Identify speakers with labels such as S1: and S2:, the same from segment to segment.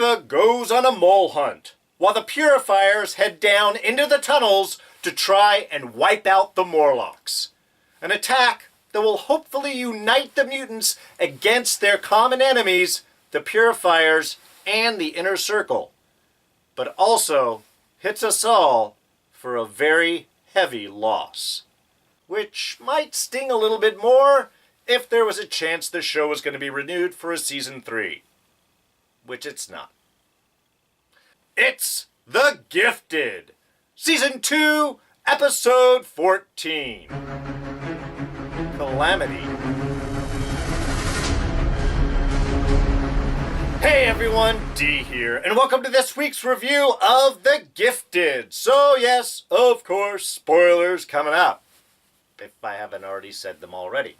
S1: Reeva goes on a mole hunt, while the Purifiers head down into the tunnels to try and wipe out the Morlocks. An attack that will hopefully unite the mutants against their common enemies, the Purifiers and the Inner Circle, but also hits us all for a very heavy loss, which might sting a little bit more if there was a chance the show was going to be renewed for a season 3, which it's not. It's The Gifted, season 2, episode 14, calaMity. Hey everyone, D here, and welcome to this week's review of The Gifted. So yes, of course, spoilers coming up, if I haven't already said them already.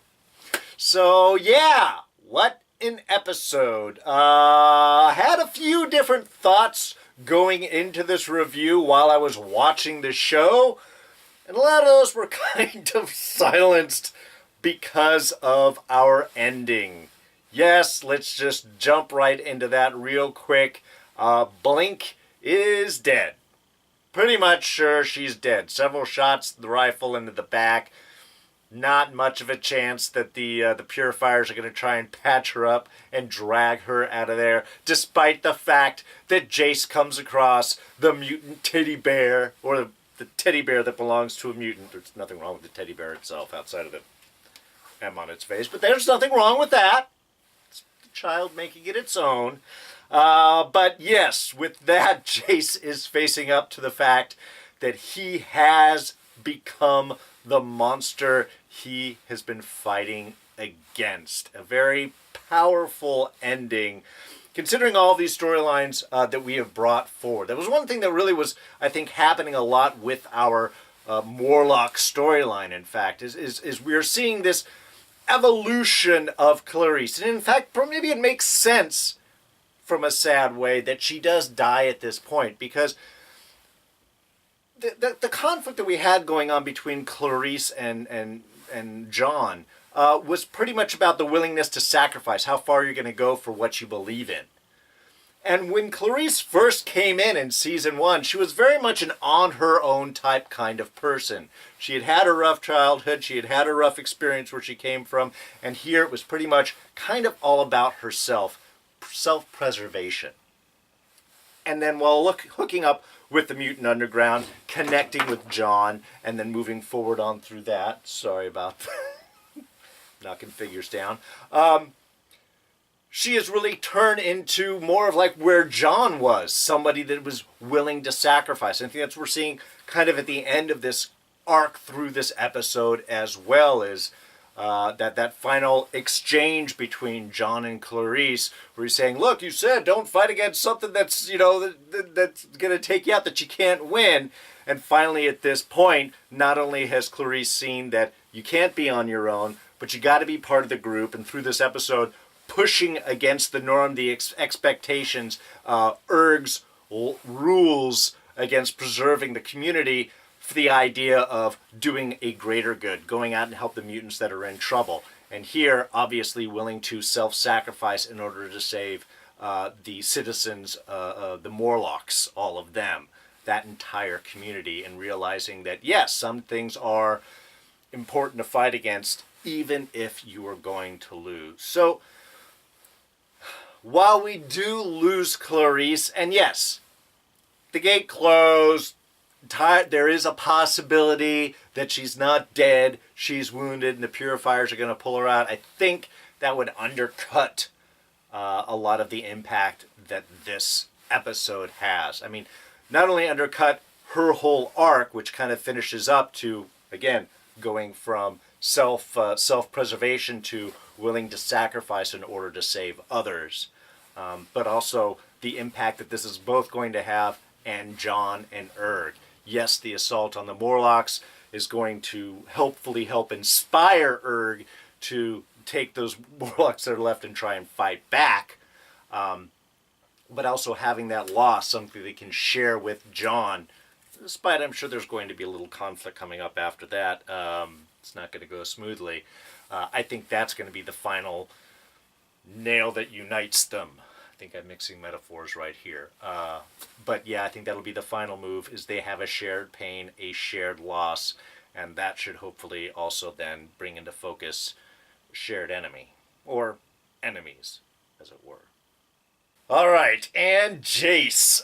S1: So yeah, what an episode. I had a few different thoughts going into this review while I was watching the show, and a lot of those were kind of silenced because of our ending. Yes, let's just jump right into that real quick. Blink is dead. Pretty much sure she's dead. Several shots, the rifle into the back. Not much of a chance that the Purifiers are going to try and patch her up and drag her out of there, despite the fact that Jace comes across the mutant teddy bear, or the teddy bear that belongs to a mutant. There's nothing wrong with the teddy bear itself outside of the M on its face, but there's nothing wrong with that. It's the child making it its own. But yes, with that, Jace is facing up to the fact that he has become the monster he has been fighting against. A very powerful ending, considering all these storylines that we have brought forward. That was one thing that really was, I think, happening a lot with our Morlocks storyline, in fact, is we are seeing this evolution of Clarice. And in fact, maybe it makes sense from a sad way that she does die at this point, because the conflict that we had going on between Clarice and John was pretty much about the willingness to sacrifice, how far you're going to go for what you believe in. And when Clarice first came in season 1, she was very much an on-her-own type kind of person. She had had a rough childhood, she had had a rough experience where she came from, and here it was pretty much kind of all about herself, self-preservation. And then while hooking up with the Mutant Underground, connecting with John, and then moving forward on through that. Sorry about that. Knocking figures down. She has really turned into more of like where John was, somebody that was willing to sacrifice. And I think that's what we're seeing kind of at the end of this arc through this episode, as well as that final exchange between John and Clarice, where he's saying, look, you said don't fight against something that's, that's going to take you out, that you can't win. And finally, at this point, not only has Clarice seen that you can't be on your own, but you got to be part of the group. And through this episode, pushing against the norm, the expectations, Urg's rules against preserving the community, for the idea of doing a greater good, going out and help the mutants that are in trouble. And here, obviously willing to self-sacrifice in order to save the citizens, the Morlocks, all of them, that entire community, and realizing that, yes, some things are important to fight against, even if you are going to lose. So, while we do lose Clarice, and yes, the gate closed, there is a possibility that she's not dead, she's wounded, and the Purifiers are going to pull her out. I think that would undercut a lot of the impact that this episode has. I mean, not only undercut her whole arc, which kind of finishes up to, again, going from self-preservation to willing to sacrifice in order to save others, but also the impact that this is both going to have and John and Urg. Yes, the assault on the Morlocks is going to hopefully help inspire Urg to take those Morlocks that are left and try and fight back. But also having that loss, something they can share with John, despite I'm sure there's going to be a little conflict coming up after that. It's not going to go smoothly. I think that's going to be the final nail that unites them. think I'm mixing metaphors right here. But yeah, I think that'll be the final move, is they have a shared pain, a shared loss, and that should hopefully also then bring into focus shared enemy, or enemies, as it were. All right, and Jace.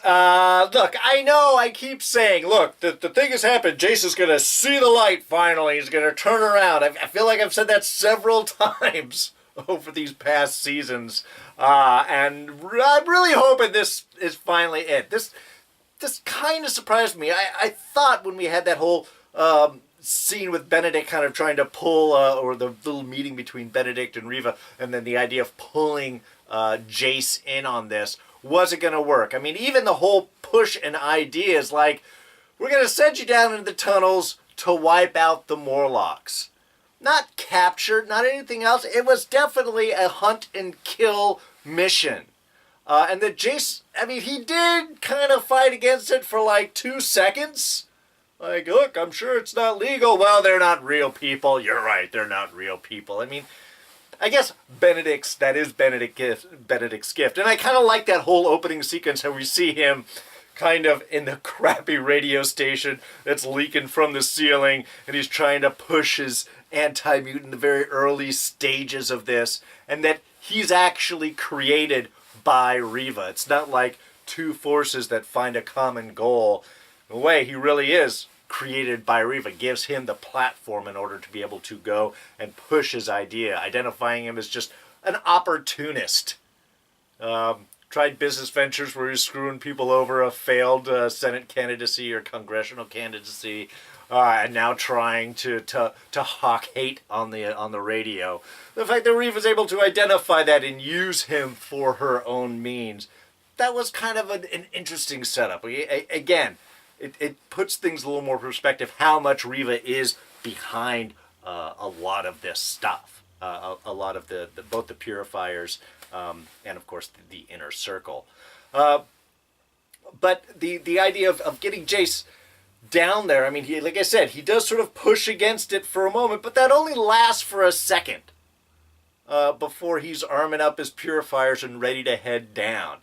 S1: Look, I know I keep saying, look, the thing has happened. Jace is going to see the light finally. He's going to turn around. I feel like I've said that several times over these past seasons. And I'm really hoping this is finally it. This kind of surprised me. I thought when we had that whole scene with Benedict kind of trying to pull, or the little meeting between Benedict and Reeva, and then the idea of pulling Jace in on this, wasn't going to work. I mean, even the whole push and idea is like, we're going to send you down into the tunnels to wipe out the Morlocks. Not captured, not anything else. It was definitely a hunt and kill mission. And that Jace, I mean, he did kind of fight against it for like 2 seconds. Like, look, I'm sure it's not legal. Well, they're not real people. You're right, they're not real people. I mean, I guess Benedict's gift. And I kind of like that whole opening sequence how we see him kind of in the crappy radio station that's leaking from the ceiling, and he's trying to push his anti-mutant in the very early stages of this, and that he's actually created by Reeva. It's not like two forces that find a common goal. In a way, he really is created by Reeva, gives him the platform in order to be able to go and push his idea, identifying him as just an opportunist. Tried business ventures where he's screwing people over, a failed Senate candidacy or congressional candidacy, and now trying to hawk hate on the radio. The fact that Reeva's able to identify that and use him for her own means, that was kind of an interesting setup. Again, it puts things a little more perspective how much Reeva is behind a lot of this stuff. A lot of both the Purifiers and of course the inner circle. But the idea of getting Jace down there, I mean, like I said, he does sort of push against it for a moment, but that only lasts for a second before he's arming up his Purifiers and ready to head down.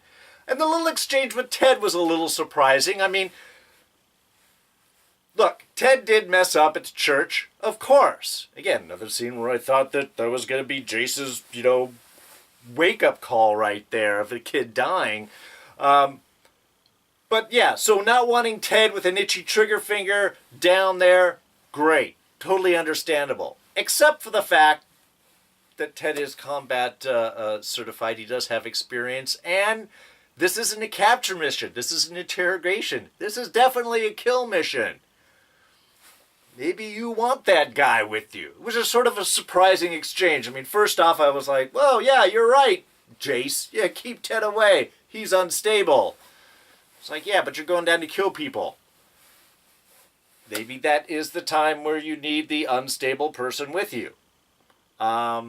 S1: And the little exchange with Ted was a little surprising. I mean, look, Ted did mess up at church, of course. Again, another scene where I thought that was going to be Jace's, wake-up call right there of the kid dying. But yeah, so not wanting Ted with an itchy trigger finger down there, great. Totally understandable. Except for the fact that Ted is combat certified. He does have experience, and this isn't a capture mission. This is an interrogation. This is definitely a kill mission. Maybe you want that guy with you. It was a sort of a surprising exchange. I mean, first off, I was like, well, yeah, you're right, Jace. Yeah, keep Ted away. He's unstable. It's like, yeah, but you're going down to kill people. Maybe that is the time where you need the unstable person with you. Yeah,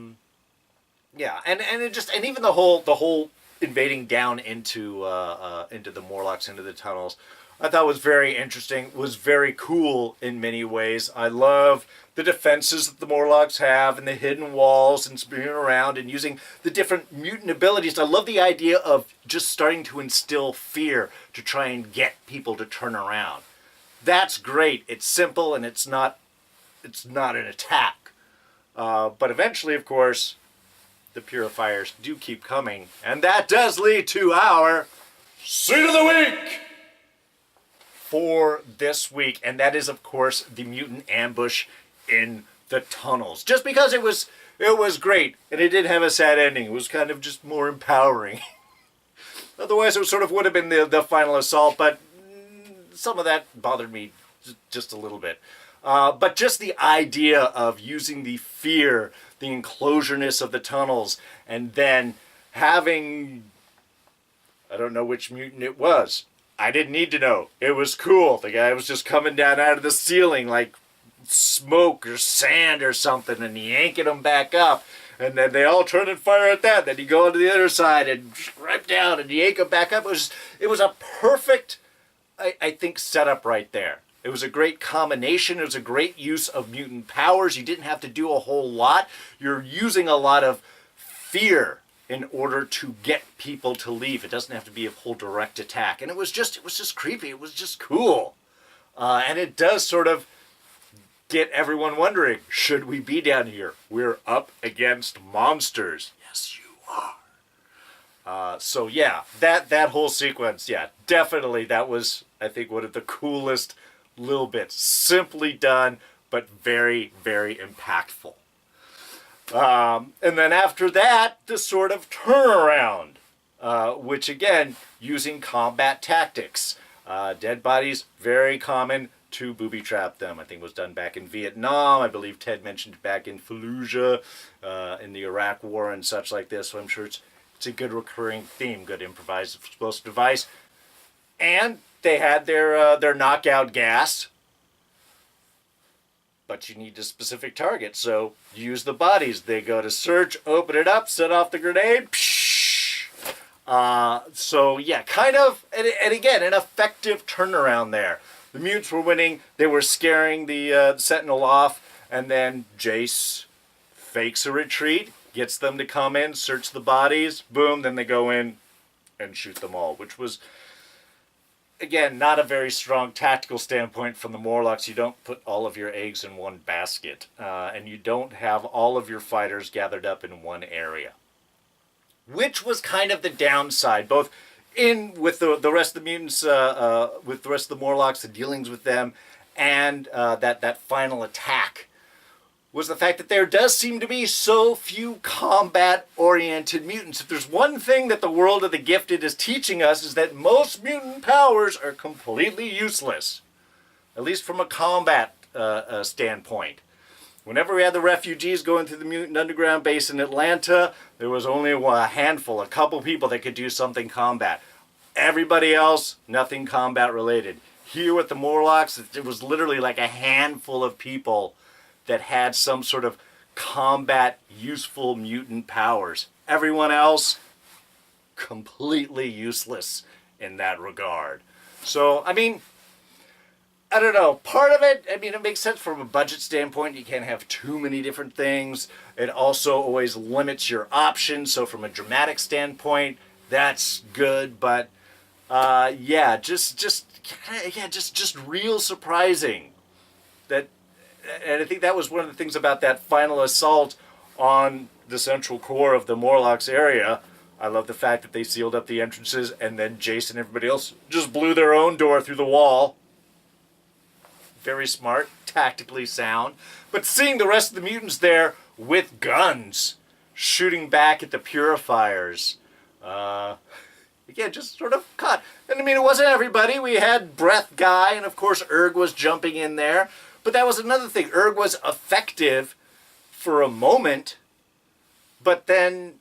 S1: and even the whole invading down into the Morlocks, into the tunnels, I thought was very interesting, was very cool in many ways. I love the defenses that the Morlocks have and the hidden walls and spinning around and using the different mutant abilities. I love the idea of just starting to instill fear to try and get people to turn around. That's great. It's simple and it's not an attack. But eventually, of course, the Purifiers do keep coming. And that does lead to our Scene of the Week for this week, and that is, of course, the mutant ambush in the tunnels. Just because it was great, and it did have a sad ending. It was kind of just more empowering. Otherwise, it sort of would have been the final assault, but some of that bothered me just a little bit. But just the idea of using the fear, the enclosureness of the tunnels, and then having, I don't know which mutant it was. I didn't need to know. It was cool. The guy was just coming down out of the ceiling like smoke or sand or something and yanking them back up. And then they all turn and fire at that. Then you go to the other side and right down and yank them back up. It was a perfect, I think, setup right there. It was a great combination. It was a great use of mutant powers. You didn't have to do a whole lot. You're using a lot of fear in order to get people to leave. It doesn't have to be a whole direct attack. And it was just creepy. It was just cool. And it does sort of get everyone wondering, should we be down here? We're up against monsters. Yes, you are. So yeah, that whole sequence, yeah, definitely that was, I think, one of the coolest little bits. Simply done, but very, very impactful. And then after that, the sort of turnaround, which again, using combat tactics. Dead bodies, very common to booby trap them. I think it was done back in Vietnam. I believe Ted mentioned back in Fallujah, in the Iraq War and such like this. So I'm sure it's a good recurring theme, good improvised explosive device. And they had their knockout gas, but you need a specific target, so use the bodies. They go to search, open it up, set off the grenade. Psh! So yeah, kind of, and again, an effective turnaround there. The mutants were winning. They were scaring the Sentinel off, and then Jace fakes a retreat, gets them to come in, search the bodies, boom, then they go in and shoot them all, which was, again, not a very strong tactical standpoint from the Morlocks. You don't put all of your eggs in one basket, and you don't have all of your fighters gathered up in one area, which was kind of the downside, both in with the rest of the mutants, with the rest of the Morlocks, the dealings with them, and that final attack, was the fact that there does seem to be so few combat-oriented mutants. If there's one thing that the world of the Gifted is teaching us, is that most mutant powers are completely useless, at least from a combat standpoint. Whenever we had the refugees going through the mutant underground base in Atlanta, there was only a handful, a couple people that could do something combat. Everybody else, nothing combat related. Here with the Morlocks, it was literally like a handful of people that had some sort of combat useful mutant powers. Everyone else, completely useless in that regard. So, I mean, I don't know. Part of it, I mean, it makes sense from a budget standpoint. You can't have too many different things. It also always limits your options. So from a dramatic standpoint, that's good. But yeah, just real surprising. That, and I think that was one of the things about that final assault on the central core of the Morlocks area. I love the fact that they sealed up the entrances, and then Jace and everybody else just blew their own door through the wall. Very smart, tactically sound. But seeing the rest of the mutants there with guns, shooting back at the Purifiers, again, just sort of caught. And I mean, it wasn't everybody. We had Breath Guy, and of course Erg was jumping in there. But that was another thing. Erg was effective for a moment, but then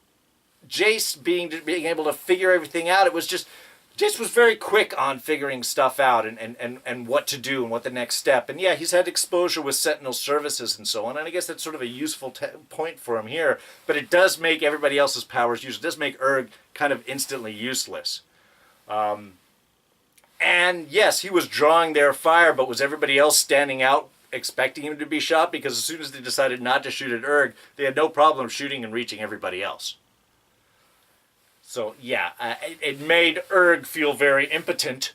S1: Jace being able to figure everything out, it was just, Jace was very quick on figuring stuff out and what to do and what the next step. And yeah, he's had exposure with Sentinel services and so on, and I guess that's sort of a useful point for him here, but it does make everybody else's powers useless. It does make Erg kind of instantly useless. And yes, he was drawing their fire, but was everybody else standing out expecting him to be shot? Because as soon as they decided not to shoot at Erg, they had no problem shooting and reaching everybody else. So yeah, it made Erg feel very impotent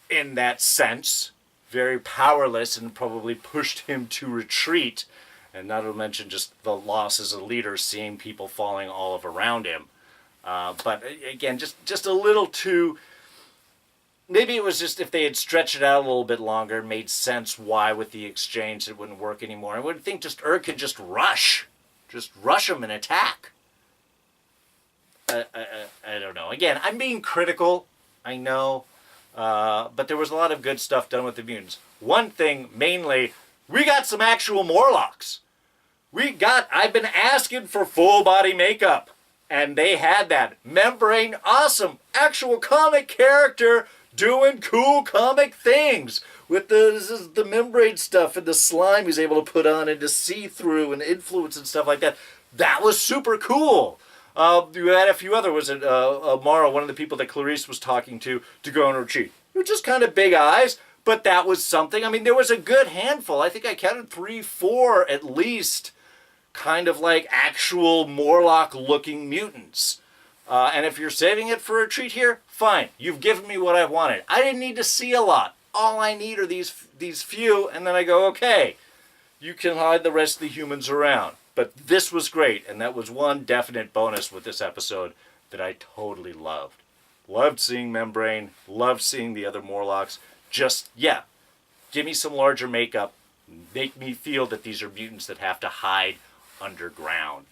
S1: in that sense, very powerless, and probably pushed him to retreat. And not to mention just the loss as a leader, seeing people falling all around him. But again, just a little too. Maybe it was just if they had stretched it out a little bit longer, it made sense why with the exchange it wouldn't work anymore. I would think just Erg could just rush him and attack. I don't know. Again, I'm being critical, I know, but there was a lot of good stuff done with the mutants. One thing, mainly, we got some actual Morlocks. I've been asking for full body makeup, and they had that. Membrane, awesome, actual comic character doing cool comic things with the membrane stuff and the slime he's able to put on and to see through and influence and stuff like that. That was super cool. You had a few other, was it Mara, one of the people that Clarice was talking to go on retreat. They're just kind of big eyes, but that was something. I mean, there was a good handful. I think I counted 3, 4 at least kind of like actual Morlock-looking mutants. And if you're saving it for a treat here, fine. You've given me what I wanted. I didn't need to see a lot. All I need are these few, and then I go, okay, you can hide the rest of the humans around. But this was great, and that was one definite bonus with this episode that I totally loved. Loved seeing Membrane, loved seeing the other Morlocks. Just, yeah, give me some larger makeup. Make me feel that these are mutants that have to hide underground.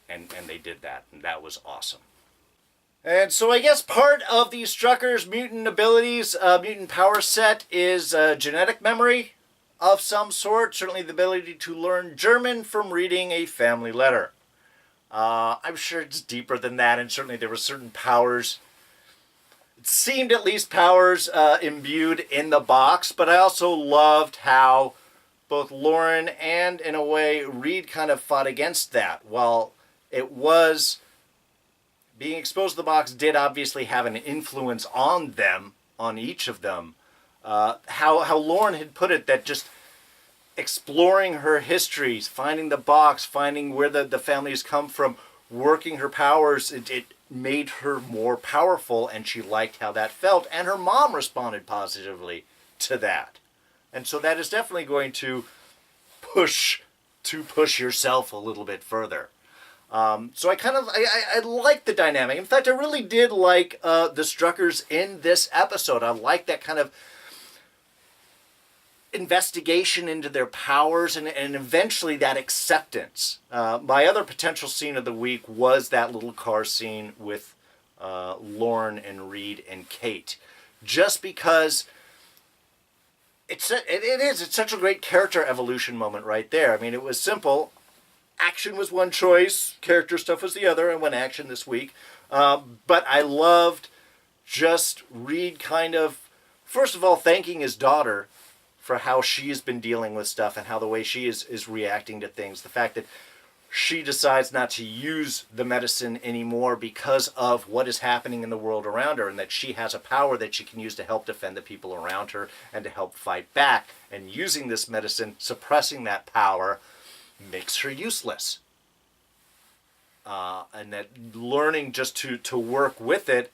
S1: And they did that, and that was awesome. And so I guess part of the Strucker's mutant abilities, mutant power set, is genetic memory of some sort. Certainly the ability to learn German from reading a family letter. I'm sure it's deeper than that, and certainly there were certain powers. It seemed at least powers imbued in the box, but I also loved how both Lauren and, in a way, Reed kind of fought against that. While it was being exposed to the box did obviously have an influence on them, on each of them. How Lauren had put it, that just exploring her histories, finding the box, finding where the families come from, working her powers, it made her more powerful, and she liked how that felt, and her mom responded positively to that. And so that is definitely going to push yourself a little bit further. So I like the dynamic. In fact, I really did like the Struckers in this episode. I like that kind of investigation into their powers and eventually that acceptance. My other potential scene of the week was that little car scene with Lauren and Reed and Kate. Just because it's such a great character evolution moment right there. I mean, it was simple. Action was one choice, character stuff was the other, and went action this week. But I loved just Reed kind of, first of all, thanking his daughter for how she's been dealing with stuff and how the way she is reacting to things. The fact that she decides not to use the medicine anymore because of what is happening in the world around her, and that she has a power that she can use to help defend the people around her and to help fight back. And using this medicine, suppressing that power, makes her useless. And that learning just to work with it,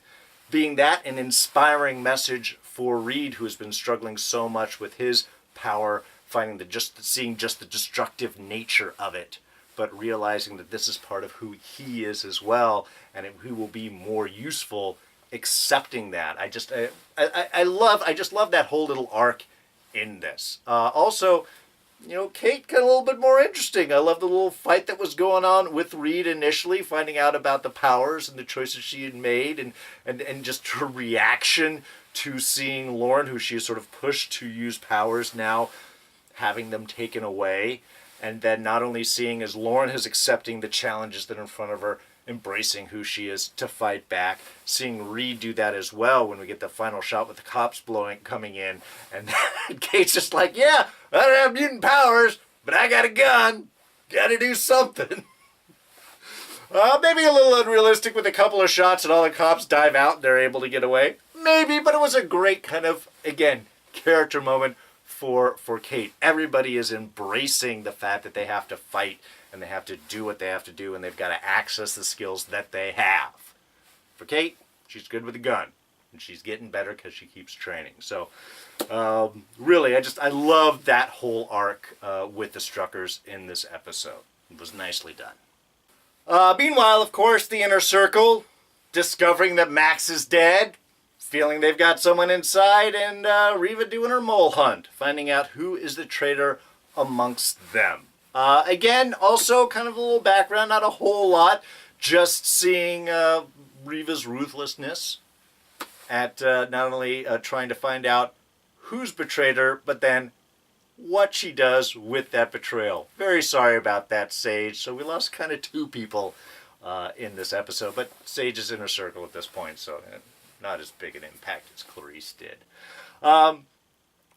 S1: being that an inspiring message for Reed, who has been struggling so much with his power, seeing just the destructive nature of it, but realizing that this is part of who he is as well, and he will be more useful accepting that. I just love that whole little arc in this. Also, you know, Kate got a little bit more interesting. I love the little fight that was going on with Reed initially, finding out about the powers and the choices she had made, and just her reaction to seeing Lauren, who she has sort of pushed to use powers, now having them taken away. And then not only seeing as Lauren is accepting the challenges that are in front of her, embracing who she is to fight back, seeing Reed do that as well when we get the final shot with the cops coming in, and Kate's just like, yeah, I don't have mutant powers, but I got a gun, gotta do something. Maybe a little unrealistic with a couple of shots and all the cops dive out and they're able to get away. Maybe, but it was a great kind of, again, character moment for Kate. Everybody is embracing the fact that they have to fight and they have to do what they have to do, and they've got to access the skills that they have. For Kate, she's good with a gun, and she's getting better because she keeps training. So, really, I love that whole arc with the Struckers in this episode. It was nicely done. Meanwhile, of course, the Inner Circle, discovering that Max is dead, feeling they've got someone inside, and Reeva doing her mole hunt, finding out who is the traitor amongst them. Again, also kind of a little background, not a whole lot, just seeing Reeva's ruthlessness at not only trying to find out who's betrayed her, but then what she does with that betrayal. Very sorry about that, Sage. So we lost kind of two people in this episode, but Sage is Inner Circle at this point, so not as big an impact as Clarice did.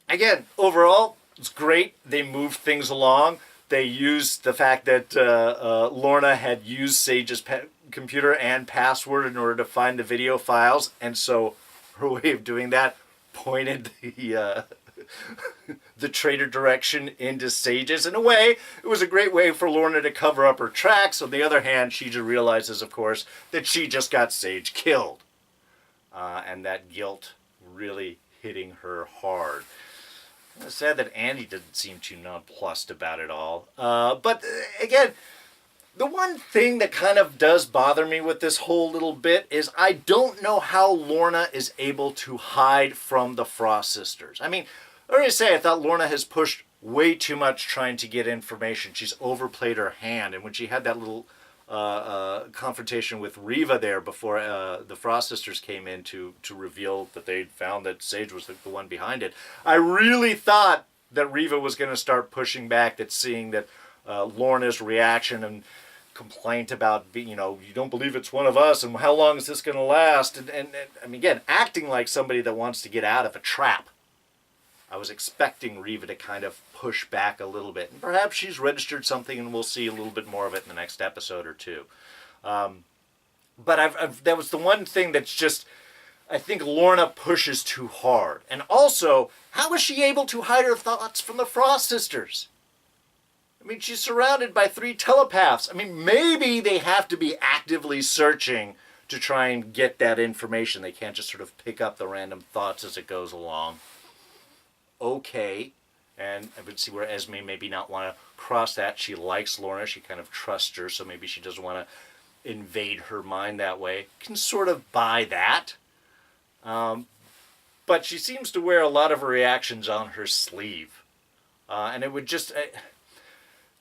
S1: Again, overall, it's great. They moved things along. They used the fact that Lorna had used Sage's computer and password in order to find the video files, and so her way of doing that pointed the traitor direction into Sage's. In a way, it was a great way for Lorna to cover up her tracks. On the other hand, she just realizes, of course, that she just got Sage killed. And that guilt really hitting her hard. It's sad that Andy didn't seem too nonplussed about it all. But again, the one thing that kind of does bother me with this whole little bit is I don't know how Lorna is able to hide from the Frost Sisters. I mean, I already say I thought Lorna has pushed way too much trying to get information. She's overplayed her hand. And when she had that little confrontation with Reeva there before the Frost Sisters came in to reveal that they'd found that Sage was the one behind it, I really thought that Reeva was going to start pushing back, that seeing that Lorna's reaction and complaint about, you don't believe it's one of us and how long is this going to last, and I mean, again, acting like somebody that wants to get out of a trap. I was expecting Reeva to kind of push back a little bit. And perhaps she's registered something and we'll see a little bit more of it in the next episode or two. But that was the one thing that's just, I think Lorna pushes too hard. And also, how is she able to hide her thoughts from the Frost Sisters? I mean, she's surrounded by 3 telepaths. I mean, maybe they have to be actively searching to try and get that information. They can't just sort of pick up the random thoughts as it goes along. Okay, and I would see where Esme maybe not want to cross that. She likes Lorna, she kind of trusts her, so maybe she doesn't want to invade her mind that way. Can sort of buy that. But she seems to wear a lot of her reactions on her sleeve. And it would just...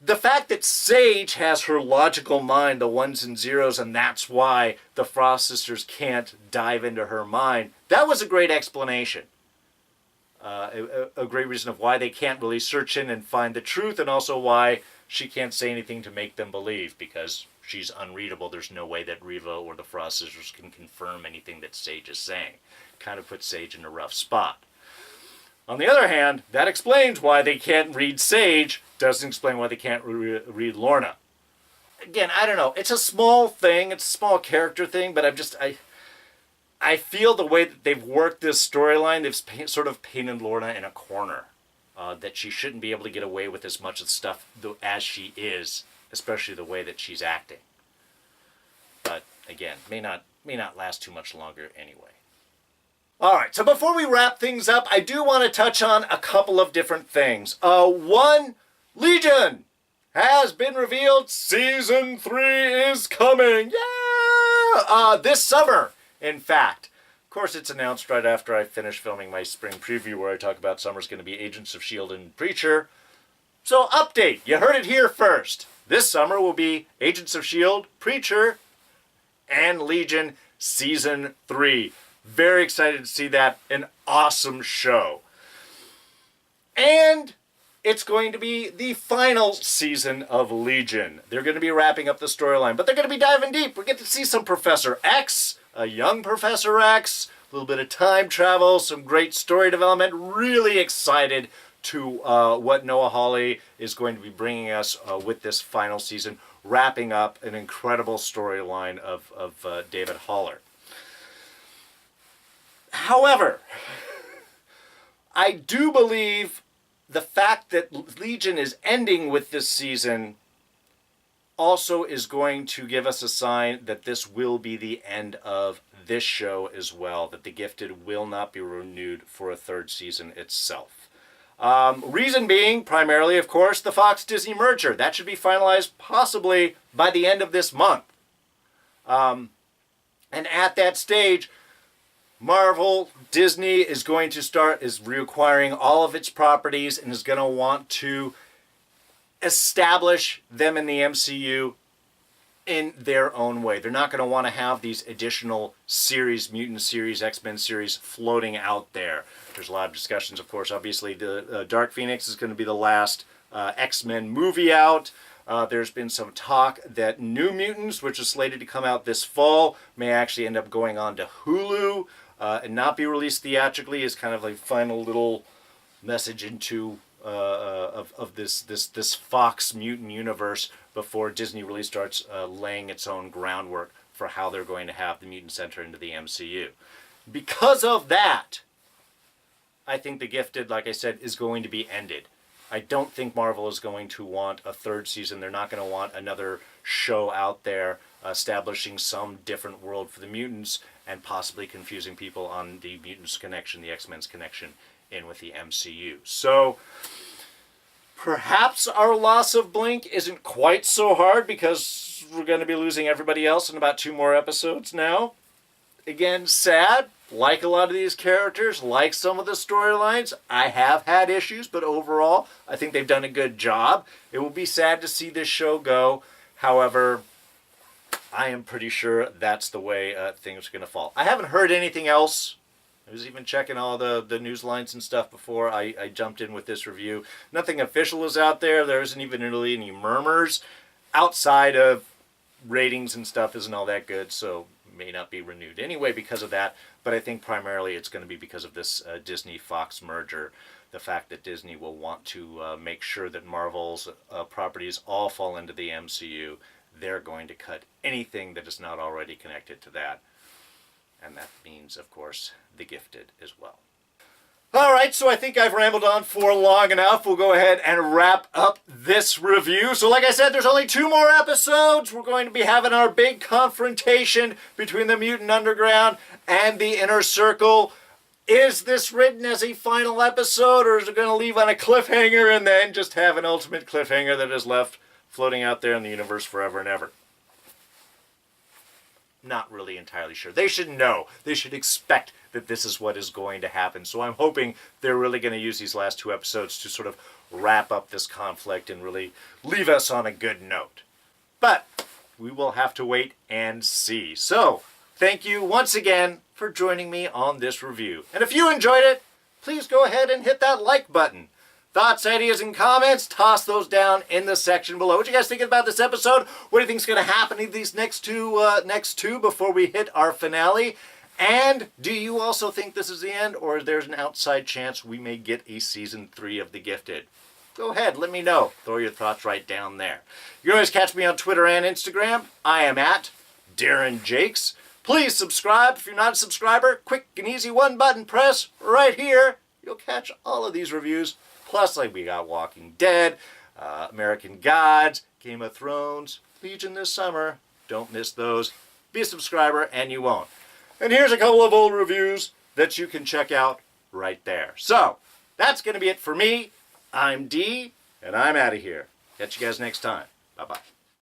S1: the fact that Sage has her logical mind, the ones and zeros, and that's why the Frost Sisters can't dive into her mind, that was a great explanation. A great reason of why they can't really search in and find the truth, and also why she can't say anything to make them believe, because she's unreadable. There's no way that Reeva or the Frost Sisters can confirm anything that Sage is saying. Kind of puts Sage in a rough spot. On the other hand, that explains why they can't read Sage, doesn't explain why they can't read Lorna. Again, I don't know. It's a small thing, it's a small character thing, but I feel the way that they've worked this storyline, they've sort of painted Lorna in a corner. That she shouldn't be able to get away with as much of stuff as she is, especially the way that she's acting. But again, may not last too much longer anyway. Alright, so before we wrap things up, I do want to touch on a couple of different things. One, Legion has been revealed. Season 3 is coming. Yeah! This summer. In fact, of course, it's announced right after I finish filming my spring preview where I talk about summer's going to be Agents of S.H.I.E.L.D. and Preacher. So, update. You heard it here first. This summer will be Agents of S.H.I.E.L.D., Preacher, and Legion Season 3. Very excited to see that. An awesome show. And it's going to be the final season of Legion. They're going to be wrapping up the storyline, but they're going to be diving deep. We get to see some Professor X, a young Professor X, a little bit of time travel, some great story development. Really excited to what Noah Hawley is going to be bringing us with this final season, wrapping up an incredible storyline of David Haller. However, I do believe the fact that Legion is ending with this season also is going to give us a sign that this will be the end of this show as well, that The Gifted will not be renewed for a 3rd season itself. Reason being, primarily, of course, the Fox-Disney merger. That should be finalized possibly by the end of this month. And at that stage, Marvel, Disney is reacquiring all of its properties and is going to want to establish them in the MCU in their own way. They're not going to want to have these additional series, mutant series, X-Men series floating out there. There's a lot of discussions, of course. Obviously, the Dark Phoenix is going to be the last X-Men movie out. There's been some talk that New Mutants, which is slated to come out this fall, may actually end up going on to Hulu and not be released theatrically, as kind of a final little message into of this Fox mutant universe before Disney really starts laying its own groundwork for how they're going to have the Mutant Center into the MCU. Because of that, I think The Gifted, like I said, is going to be ended. I don't think Marvel is going to want a third season. They're not going to want another show out there establishing some different world for the mutants and possibly confusing people on the mutants connection, the X-Men's connection in with the MCU. So perhaps our loss of Blink isn't quite so hard because we're going to be losing everybody else in about 2 more episodes now. Again, sad. Like a lot of these characters, like some of the storylines, I have had issues, but overall, I think they've done a good job. It will be sad to see this show go. However, I am pretty sure that's the way things are going to fall. I haven't heard anything else. I was even checking all the news lines and stuff before I jumped in with this review. Nothing official is out there. There isn't even really any murmurs. Outside of ratings and stuff isn't all that good, so may not be renewed anyway because of that. But I think primarily it's going to be because of this Disney-Fox merger. The fact that Disney will want to make sure that Marvel's properties all fall into the MCU. They're going to cut anything that is not already connected to that. And that means, of course, The Gifted as well. Alright, so I think I've rambled on for long enough. We'll go ahead and wrap up this review. So like I said, there's only 2 more episodes. We're going to be having our big confrontation between the Mutant Underground and the Inner Circle. Is this written as a final episode, or is it going to leave on a cliffhanger and then just have an ultimate cliffhanger that is left floating out there in the universe forever and ever? Not really entirely sure. They should know. They should expect that this is what is going to happen. So I'm hoping they're really going to use these last 2 episodes to sort of wrap up this conflict and really leave us on a good note. But we will have to wait and see. So thank you once again for joining me on this review. And if you enjoyed it, please go ahead and hit that like button. Thoughts, ideas, and comments, toss those down in the section below. What you guys thinking about this episode? What do you think is going to happen in these next two before we hit our finale? And do you also think this is the end, or there's an outside chance we may get a season 3 of The Gifted? Go ahead, let me know. Throw your thoughts right down there. You can always catch me on Twitter and Instagram. I am at Darren Jakes. Please subscribe if you're not a subscriber. Quick and easy 1-button press right here. You'll catch all of these reviews. Plus, like, we got Walking Dead, American Gods, Game of Thrones, Legion this summer. Don't miss those. Be a subscriber and you won't. And here's a couple of old reviews that you can check out right there. So, that's going to be it for me. I'm D, and I'm out of here. Catch you guys next time. Bye-bye.